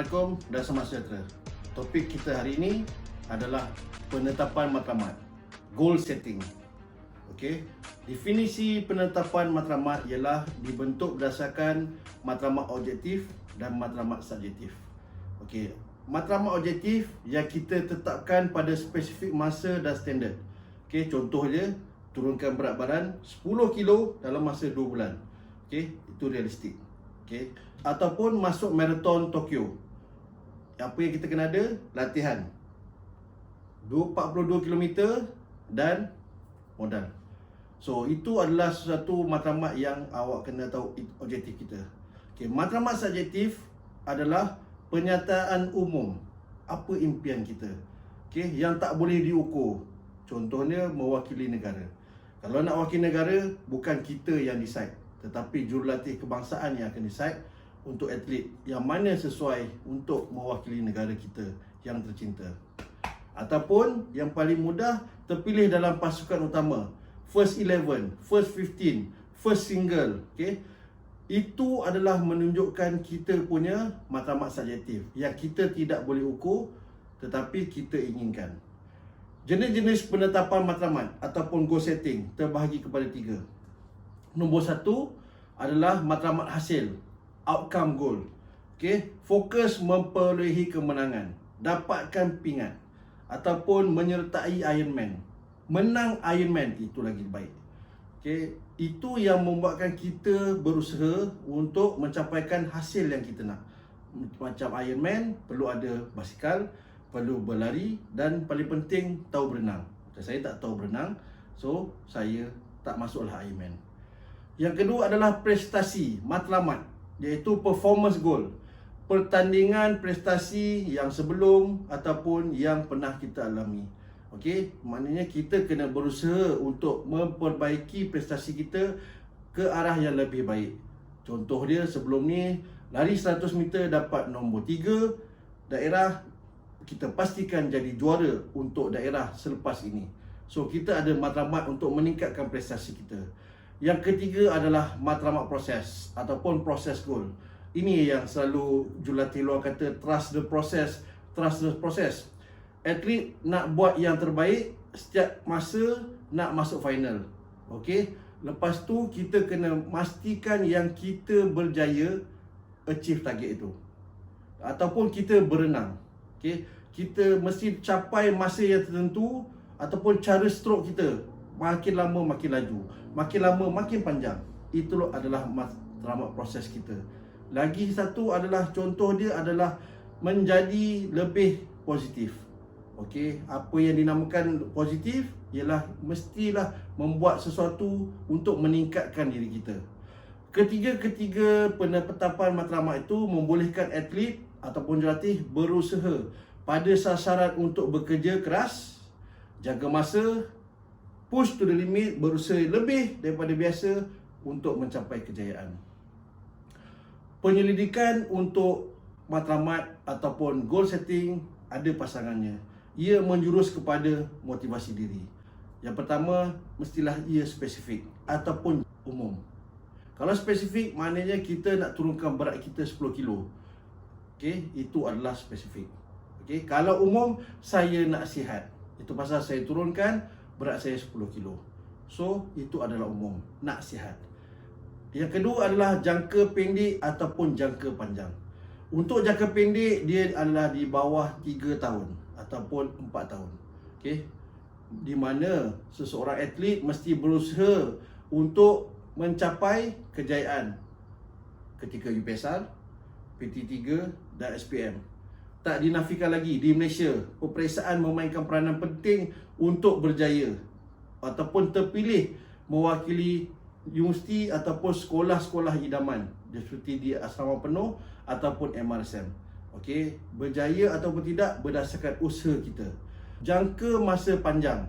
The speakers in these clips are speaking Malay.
Assalamualaikum dan selamat sejahtera. Topik kita hari ini adalah penetapan matlamat, goal setting. Okey, definisi penetapan matlamat ialah dibentuk berdasarkan matlamat objektif dan matlamat subjektif. Okey, matlamat objektif yang kita tetapkan pada spesifik masa dan standard. Okey, contoh dia turunkan berat badan 10 kilo dalam masa 2 bulan. Okey, itu realistik. Okey, ataupun masuk maraton Tokyo. Apa yang kita kena ada? Latihan 42 km dan modal. So, itu adalah sesuatu matlamat yang awak kena tahu objektif kita. Okey, matlamat subjektif adalah penyataan umum apa impian kita. Okey, yang tak boleh diukur. Contohnya mewakili negara. Kalau nak wakil negara, bukan kita yang decide, tetapi jurulatih kebangsaan yang akan decide untuk atlet yang mana sesuai untuk mewakili negara kita yang tercinta. Ataupun yang paling mudah, terpilih dalam pasukan utama, first 11, first 15, first single. Okay? Itu adalah menunjukkan kita punya matlamat subjektif yang kita tidak boleh ukur tetapi kita inginkan. Jenis-jenis penetapan matlamat ataupun goal setting terbahagi kepada 3. Nombor 1 adalah matlamat hasil, outcome goal. Okey, fokus memperolehi kemenangan, dapatkan pingat ataupun menyertai Ironman. Menang Ironman itu lagi baik. Okey, itu yang membuatkan kita berusaha untuk mencapaikan hasil yang kita nak. Macam Ironman perlu ada basikal, perlu berlari dan paling penting tahu berenang. Saya tak tahu berenang, so saya tak masuklah Ironman. Yang kedua adalah prestasi, matlamat, iaitu performance goal. Pertandingan prestasi yang sebelum ataupun yang pernah kita alami. Okey, maknanya kita kena berusaha untuk memperbaiki prestasi kita ke arah yang lebih baik. Contoh dia sebelum ni lari 100 meter dapat nombor 3 daerah, kita pastikan jadi juara untuk daerah selepas ini. So kita ada matlamat untuk meningkatkan prestasi kita. Yang ketiga adalah matlamat proses ataupun process goal. Ini yang selalu jurulatih luar kata, trust the process, trust the process. Atlet nak buat yang terbaik setiap masa nak masuk final. Okey, lepas tu kita kena pastikan yang kita berjaya achieve target itu. Ataupun kita berenang. Okey, kita mesti capai masa yang tertentu ataupun cara stroke kita makin lama makin laju, makin lama makin panjang. Itu adalah matlamat proses kita. Lagi satu adalah contoh dia adalah menjadi lebih positif. Okey, apa yang dinamakan positif ialah mestilah membuat sesuatu untuk meningkatkan diri kita. Ketiga penetapan matlamat itu membolehkan atlet ataupun jurulatih berusaha pada sasaran untuk bekerja keras, jaga masa, push to the limit, berusaha lebih daripada biasa untuk mencapai kejayaan. Penyelidikan untuk matlamat ataupun goal setting ada pasangannya. Ia menjurus kepada motivasi diri. Yang pertama, mestilah ia spesifik ataupun umum. Kalau spesifik, maknanya kita nak turunkan berat kita 10 kilo. Okey, itu adalah spesifik. Okey, kalau umum, saya nak sihat. Itu pasal saya turunkan berat saya 10 kilo. So, itu adalah umum, nak sihat. Yang kedua adalah jangka pendek ataupun jangka panjang. Untuk jangka pendek, dia adalah di bawah 3 tahun ataupun 4 tahun. Okey, di mana seseorang atlet mesti berusaha untuk mencapai kejayaan ketika UPSR, PT3 dan SPM. Tak dinafikan lagi di Malaysia, peperiksaan memainkan peranan penting untuk berjaya ataupun terpilih mewakili universiti ataupun sekolah-sekolah idaman seperti di asrama penuh ataupun MRSM. Okey, berjaya ataupun tidak berdasarkan usaha kita. Jangka masa panjang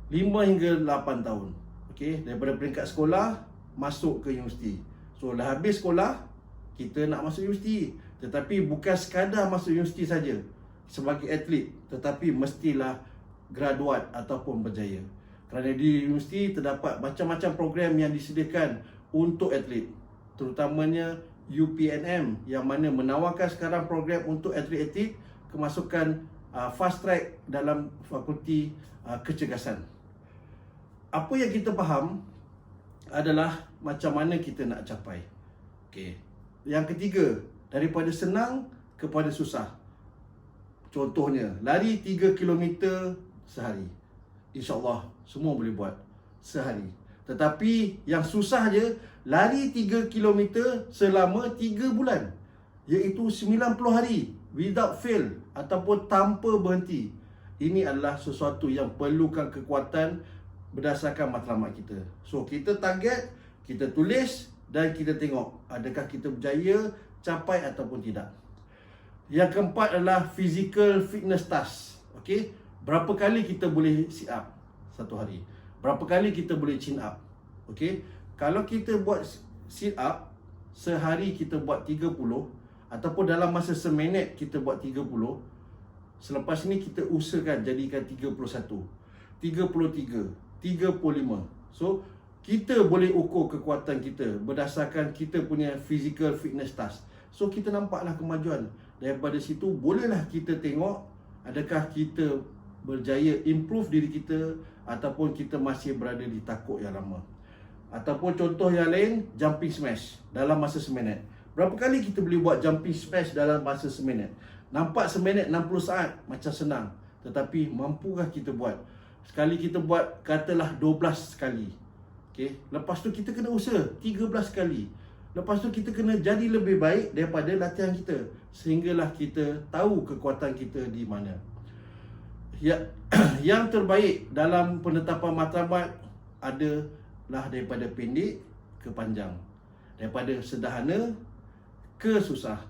5 hingga 8 tahun. Okey, daripada peringkat sekolah masuk ke universiti. So dah habis sekolah, kita nak masuk universiti. Tetapi bukan sekadar masuk universiti saja sebagai atlet, tetapi mestilah graduat ataupun berjaya. Kerana di universiti terdapat macam-macam program yang disediakan untuk atlet, terutamanya UPNM yang mana menawarkan sekarang program untuk atlet-atlet kemasukan fast track dalam fakulti kecergasan. Apa yang kita faham adalah macam mana kita nak capai. Okey. Yang ketiga, daripada senang kepada susah. Contohnya, lari 3 km sehari. InsyaAllah semua boleh buat sehari. Tetapi yang susah je, lari 3 km selama 3 bulan. Iaitu 90 hari without fail ataupun tanpa berhenti. Ini adalah sesuatu yang perlukan kekuatan berdasarkan matlamat kita. So, kita target, kita tulis dan kita tengok adakah kita berjaya capai ataupun tidak. Yang keempat adalah physical fitness task. Okey, berapa kali kita boleh sit up satu hari? Berapa kali kita boleh chin up? Okey, kalau kita buat sit up sehari kita buat 30 ataupun dalam masa seminit kita buat 30, selepas ni kita usahakan jadikan 31, 33, 35. So, kita boleh ukur kekuatan kita berdasarkan kita punya physical fitness task. So, kita nampaklah kemajuan. Daripada situ, bolehlah kita tengok adakah kita berjaya improve diri kita ataupun kita masih berada di takuk yang lama. Ataupun contoh yang lain, jumping smash dalam masa seminit. Berapa kali kita boleh buat jumping smash dalam masa seminit? Nampak seminit 60 saat macam senang. Tetapi mampukah kita buat? Sekali kita buat, katalah 12 kali. Okay? Lepas tu kita kena usaha 13 kali. Lepas tu kita kena jadi lebih baik daripada latihan kita. Sehinggalah kita tahu kekuatan kita di mana. Yang terbaik dalam penetapan matlamat adalah daripada pendek ke panjang. Daripada sederhana ke susah.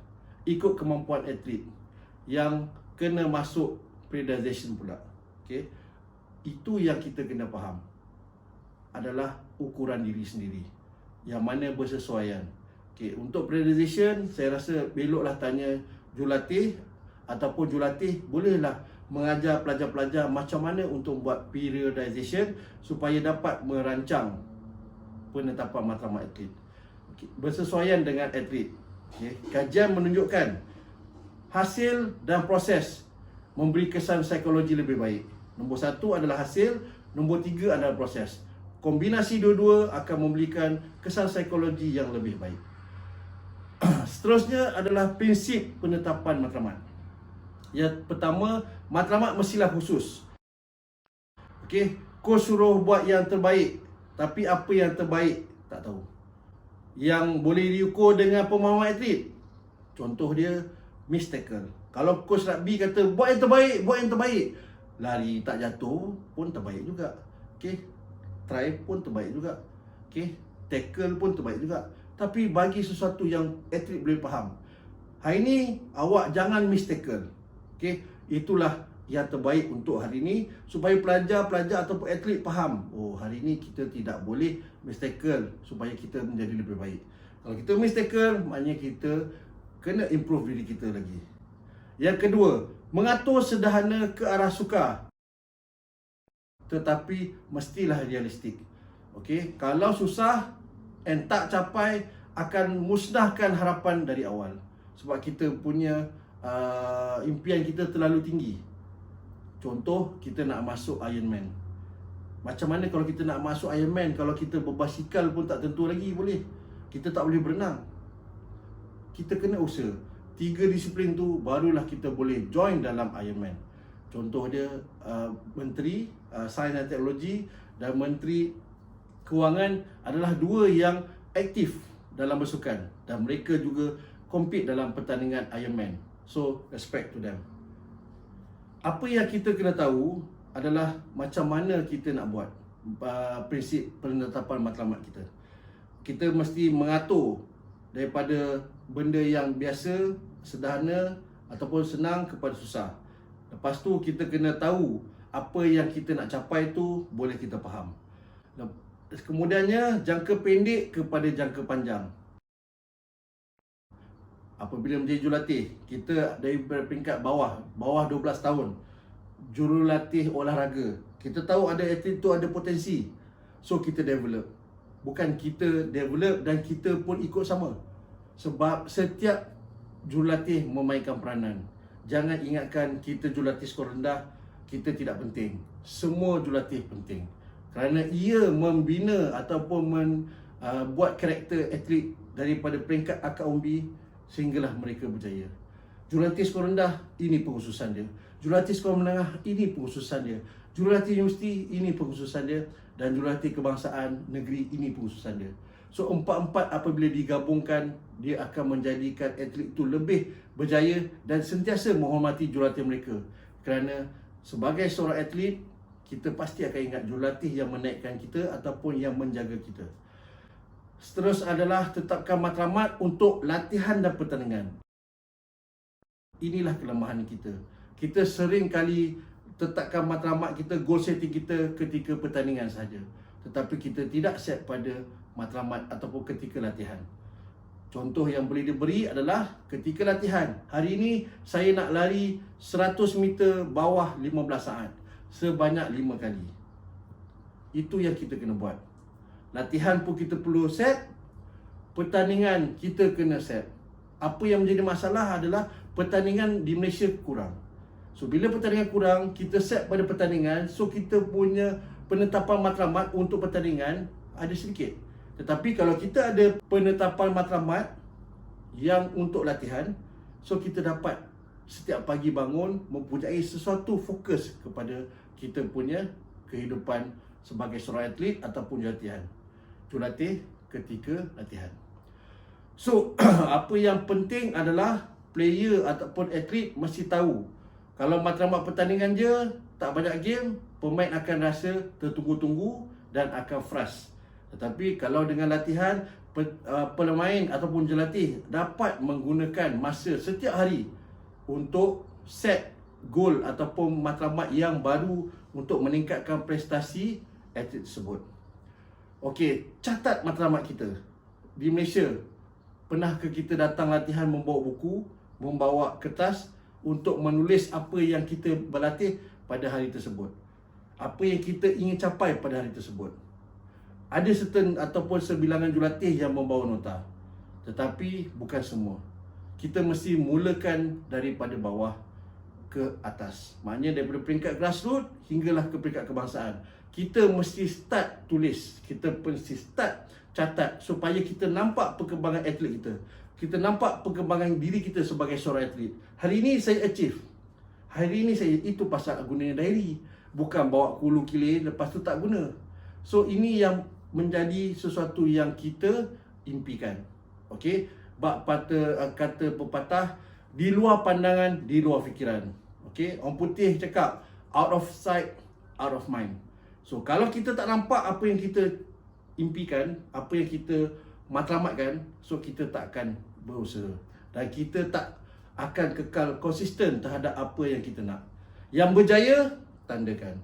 Ikut kemampuan atlet. Yang kena masuk periodization pula. Okay? Itu yang kita kena faham. Adalah ukuran diri sendiri. Yang mana bersesuaian. Okay, untuk periodization, saya rasa beloklah tanya jurulatih ataupun jurulatih bolehlah mengajar pelajar-pelajar macam mana untuk buat periodization supaya dapat merancang penetapan matlamat atlet. Okay, bersesuaian dengan atlet. Okay, kajian menunjukkan hasil dan proses memberi kesan psikologi lebih baik. Nombor 1 adalah hasil, nombor 3 adalah proses. Kombinasi dua-dua akan memberikan kesan psikologi yang lebih baik. Seterusnya adalah prinsip penetapan matlamat. Yang pertama, matlamat mestilah khusus. Okey, coach suruh buat yang terbaik, tapi apa yang terbaik tak tahu. Yang boleh diukur dengan pemahaman atlet. Contoh dia, miss tackle. Kalau coach rugby kata buat yang terbaik, buat yang terbaik, lari tak jatuh pun terbaik juga. Okey, try pun terbaik juga. Okey, tackle pun terbaik juga. Tapi bagi sesuatu yang atlet boleh faham, hari ni awak jangan miss tackle. Okey, itulah yang terbaik untuk hari ni supaya pelajar-pelajar ataupun atlet faham. Oh, hari ni kita tidak boleh miss tackle supaya kita menjadi lebih baik. Kalau kita miss tackle, maknanya kita kena improve diri kita lagi. Yang kedua, mengatur sederhana ke arah suka. Tetapi mestilah realistik. Okey, kalau susah and tak capai akan musnahkan harapan dari awal. Sebab kita punya impian kita terlalu tinggi. Contoh, kita nak masuk Ironman. Macam mana kalau kita nak masuk Ironman kalau kita berbasikal pun tak tentu lagi boleh. Kita tak boleh berenang. Kita kena usaha. 3 disiplin tu barulah kita boleh join dalam Ironman. Contoh dia Menteri Sains dan Teknologi dan Menteri Kewangan adalah 2 yang aktif dalam bersukan dan mereka juga compete dalam pertandingan Ironman. So, respect to them. Apa yang kita kena tahu adalah macam mana kita nak buat prinsip penetapan matlamat kita. Kita mesti mengatur daripada benda yang biasa, sederhana ataupun senang kepada susah. Lepas tu kita kena tahu apa yang kita nak capai tu boleh kita faham. Kemudiannya jangka pendek kepada jangka panjang. Apabila menjadi jurulatih, kita dari peringkat bawah 12 tahun, jurulatih olahraga. Kita tahu ada atlet tu ada potensi. So kita develop. Bukan kita develop dan kita pun ikut sama. Sebab setiap jurulatih memainkan peranan. Jangan ingatkan kita jurulatih skor rendah, kita tidak penting. Semua jurulatih penting. Kerana ia membina ataupun buat karakter atlet daripada peringkat akar umbi sehinggalah mereka berjaya. Jurulatih skor rendah, ini pengkhususan dia. Jurulatih skor menengah, ini pengkhususan dia. Jurulatih universiti, ini pengkhususan dia. Dan jurulatih kebangsaan negeri, ini pengkhususan dia. So, empat-empat apabila digabungkan, dia akan menjadikan atlet itu lebih berjaya dan sentiasa menghormati jurulatih mereka. Kerana sebagai seorang atlet, kita pasti akan ingat jurulatih yang menaikkan kita ataupun yang menjaga kita. Seterus adalah tetapkan matlamat untuk latihan dan pertandingan. Inilah kelemahan kita. Kita sering kali tetapkan matlamat kita, goal setting kita ketika pertandingan sahaja. Tetapi kita tidak set pada matlamat ataupun ketika latihan. Contoh yang boleh diberi adalah ketika latihan. Hari ini saya nak lari 100 meter bawah 15 saat sebanyak 5 kali. Itu yang kita kena buat. Latihan pun kita perlu set, pertandingan kita kena set. Apa yang menjadi masalah adalah pertandingan di Malaysia kurang. So bila pertandingan kurang, kita set pada pertandingan, so kita punya penetapan matlamat untuk pertandingan ada sedikit. Tetapi kalau kita ada penetapan matlamat yang untuk latihan, so kita dapat setiap pagi bangun mempunyai sesuatu fokus kepada kita punya kehidupan sebagai seorang atlet ataupun jurulatih ketika latihan. So, apa yang penting adalah player ataupun atlet mesti tahu kalau matlamat pertandingan je tak banyak game, pemain akan rasa tertunggu-tunggu dan akan frust. Tetapi kalau dengan latihan, pemain ataupun jurulatih dapat menggunakan masa setiap hari untuk set goal ataupun matlamat yang baru untuk meningkatkan prestasi atlet tersebut. Okey, catat matlamat kita. Di Malaysia, pernahkah kita datang latihan membawa buku, membawa kertas untuk menulis apa yang kita berlatih pada hari tersebut? Apa yang kita ingin capai pada hari tersebut? Ada certain ataupun sebilangan jurulatih yang membawa nota. Tetapi bukan semua. Kita mesti mulakan daripada bawah ke atas. Maknanya daripada peringkat grassroots hinggalah ke peringkat kebangsaan. Kita mesti start tulis. Kita mesti start catat supaya kita nampak perkembangan atlet kita. Kita nampak perkembangan diri kita sebagai seorang atlet. Hari ini saya achieve. Hari ini saya, itu pasal gunanya diary. Bukan bawa hulu kilir lepas tu tak guna. So ini yang menjadi sesuatu yang kita impikan. Okey, bab kata pepatah, di luar pandangan, di luar fikiran. Okey, orang putih cakap out of sight, out of mind. So kalau kita tak nampak apa yang kita impikan, apa yang kita matlamatkan, so kita tak akan berusaha dan kita tak akan kekal konsisten terhadap apa yang kita nak. Yang berjaya, tandakan.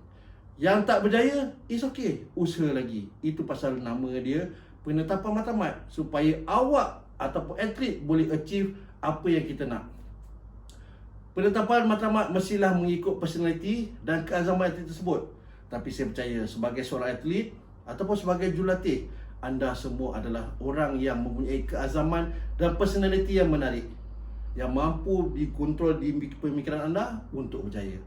Yang tak berjaya, it's okay, usaha lagi. Itu pasal nama dia penetapan matlamat, supaya awak ataupun atlet boleh achieve apa yang kita nak. Penetapan matlamat mestilah mengikut personality dan keazaman atlet tersebut. Tapi saya percaya sebagai seorang atlet ataupun sebagai jurulatih, anda semua adalah orang yang mempunyai keazaman dan personality yang menarik, yang mampu dikontrol di pemikiran anda untuk berjaya.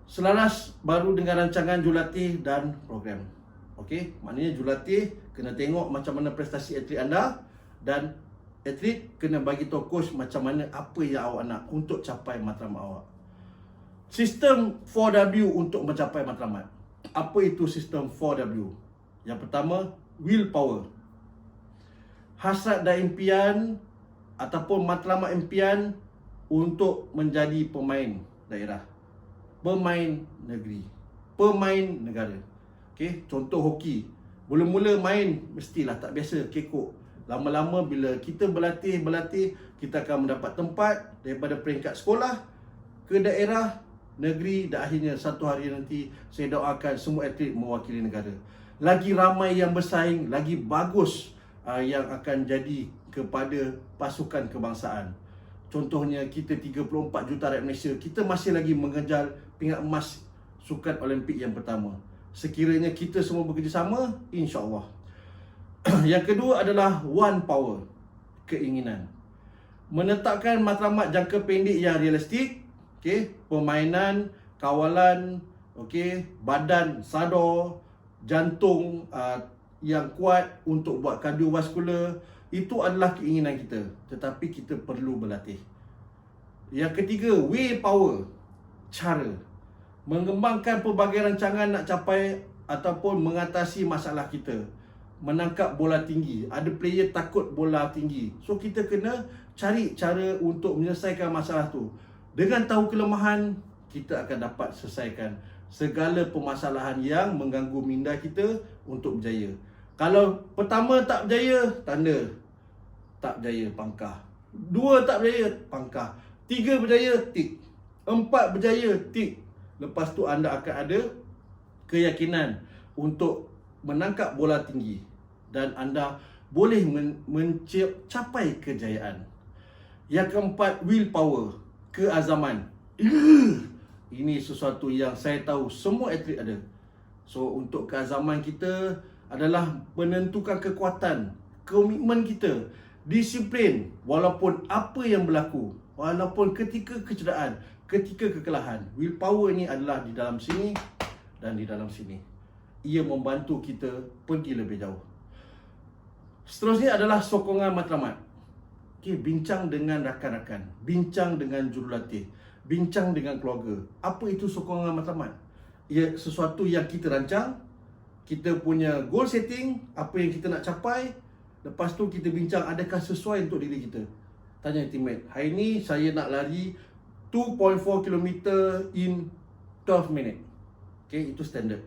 Selaras baru dengan rancangan jurulatih dan program. Okey, maknanya jurulatih kena tengok macam mana prestasi atlet anda dan atlet kena bagi tahu coach macam mana apa yang awak nak untuk capai matlamat awak. Sistem 4W untuk mencapai matlamat. Apa itu sistem 4W? Yang pertama, willpower. Hasrat dan impian ataupun matlamat impian untuk menjadi pemain daerah, pemain negeri, pemain negara. Okey, contoh hoki. Mula-mula main mestilah tak biasa, kekok. Lama-lama bila kita berlatih, kita akan mendapat tempat daripada peringkat sekolah ke daerah, negeri dan akhirnya satu hari nanti saya doakan semua atlet mewakili negara. Lagi ramai yang bersaing, lagi bagus yang akan jadi kepada pasukan kebangsaan. Contohnya kita 34 juta rakyat Malaysia, kita masih lagi mengejar pingat emas sukan Olimpik yang pertama. Sekiranya kita semua bekerjasama, insya-Allah. Yang kedua adalah one power. keinginan. Menetapkan matlamat jangka pendek yang realistik, permainan, kawalan, badan sadar, jantung yang kuat untuk buat kardiovaskular, itu adalah keinginan kita, tetapi kita perlu berlatih. Yang ketiga, willpower, cara mengembangkan pelbagai rancangan nak capai ataupun mengatasi masalah kita. Menangkap bola tinggi, ada player takut bola tinggi, so kita kena cari cara untuk menyelesaikan masalah tu. Dengan tahu kelemahan, kita akan dapat selesaikan segala permasalahan yang mengganggu minda kita untuk berjaya. Kalau pertama tak berjaya, tanda tak berjaya, pangkah. 2 tak berjaya, pangkah. 3 berjaya, tik. 4 berjaya, tik. Lepas tu anda akan ada keyakinan untuk menangkap bola tinggi dan anda boleh mencapai kejayaan. Yang keempat, willpower, keazaman. Ini sesuatu yang saya tahu semua atlet ada. So untuk keazaman kita adalah menentukan kekuatan, komitmen kita, disiplin walaupun apa yang berlaku, walaupun ketika kecederaan, ketika kekalahan. Willpower ni adalah di dalam sini dan di dalam sini. Ia membantu kita pergi lebih jauh. Seterusnya adalah sokongan matlamat. Bincang dengan rakan-rakan, bincang dengan jurulatih, bincang dengan keluarga. Apa itu sokongan matlamat? Ia sesuatu yang kita rancang, kita punya goal setting, apa yang kita nak capai. Lepas tu kita bincang adakah sesuai untuk diri kita. Tanya teammate, hari ni saya nak lari 2.4 km in 12 minit. Itu standard.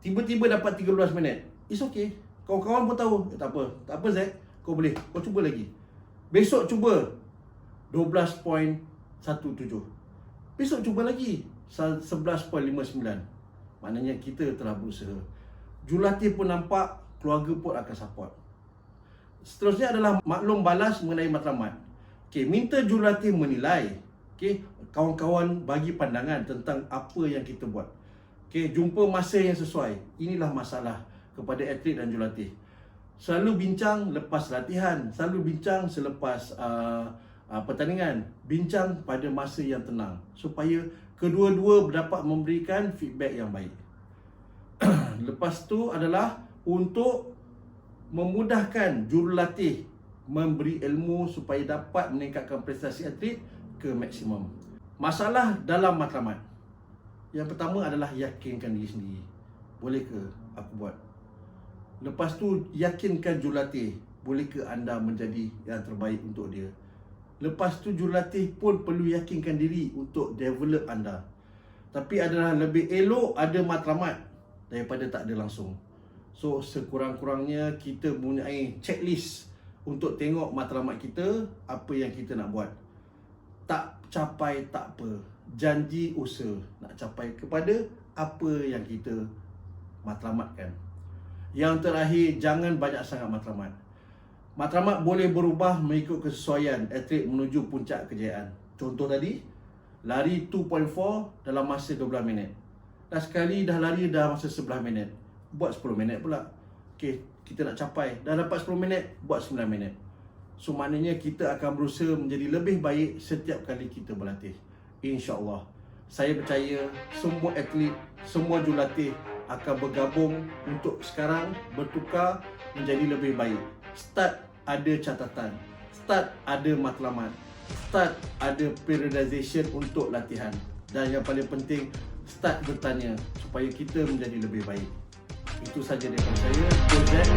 Tiba-tiba dapat 13 minit. It's okay. Kawan-kawan pun tahu, tak apa Zack, kau boleh, kau cuba lagi. Besok cuba 12.17. Besok cuba lagi 11.59. Maknanya kita telah berusaha. Jurulatih pun nampak, keluarga pun akan support. Seterusnya adalah maklum balas mengenai matlamat. Minta jurulatih menilai. Kawan-kawan bagi pandangan tentang apa yang kita buat. Jumpa masa yang sesuai. Inilah masalah kepada atlet dan jurulatih. Selalu bincang lepas latihan, selalu bincang selepas pertandingan, bincang pada masa yang tenang supaya kedua-dua dapat memberikan feedback yang baik. Lepas tu adalah untuk memudahkan jurulatih memberi ilmu supaya dapat meningkatkan prestasi atlet ke maksimum. Masalah dalam matlamat. Yang pertama adalah yakinkan diri sendiri. Boleh ke aku buat? Lepas tu yakinkan jurulatih, boleh ke anda menjadi yang terbaik untuk dia. Lepas tu jurulatih pun perlu yakinkan diri untuk develop anda. Tapi adalah lebih elok ada matlamat daripada tak ada langsung. So sekurang-kurangnya kita mempunyai checklist untuk tengok matlamat kita, apa yang kita nak buat. Tak capai tak apa, janji usaha nak capai kepada apa yang kita matlamatkan. Yang terakhir, jangan banyak sangat matlamat. Matlamat boleh berubah mengikut kesesuaian atlet menuju puncak kejayaan. Contoh tadi, lari 2.4 dalam masa 12 minit. Dah sekali dah lari dah masa 11 minit. Buat 10 minit pula. Kita nak capai. Dah dapat 10 minit, buat 9 minit. So maknanya kita akan berusaha menjadi lebih baik setiap kali kita berlatih. InsyaAllah. Saya percaya semua atlet, semua jurulatih akan bergabung untuk sekarang bertukar menjadi lebih baik. Start ada catatan, start ada matlamat, start ada periodization untuk latihan. Dan yang paling penting, start bertanya supaya kita menjadi lebih baik. Itu saja daripada saya. Coach Zack.